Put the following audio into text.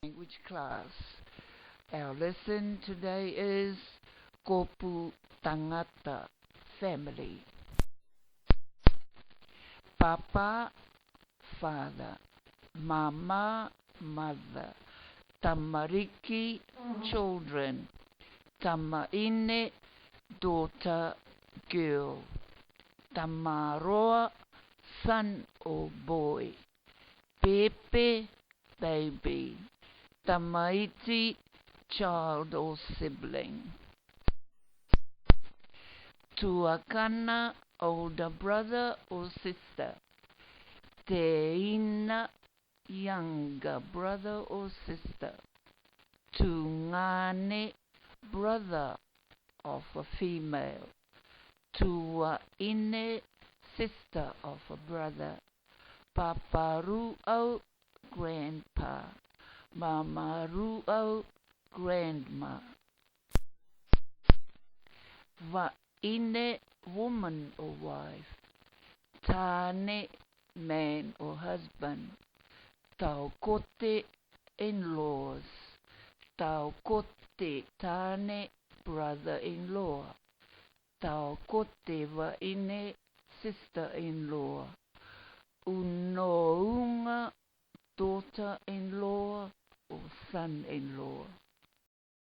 language class. Our lesson today is Kopu Tangata, family. Papa, father. Mama, mother. Tamariki, children. Tamaine, daughter, girl. Tamaroa, son or boy. Pepe, baby. Tamaiti, child or sibling. Tuakana, older brother or sister. Teina, younger brother or sister. Tungane, brother of a female. Tuaine, sister of a brother. Paparu'au, grandpa. Mamaru'au, grandma. Va'ine, woman or wife. Tane, man or husband. Taukote, in-laws. Taukote, tane, brother-in-law. Taukote va'ine, sister-in-law. Unounga, daughter-in-law or son-in-law.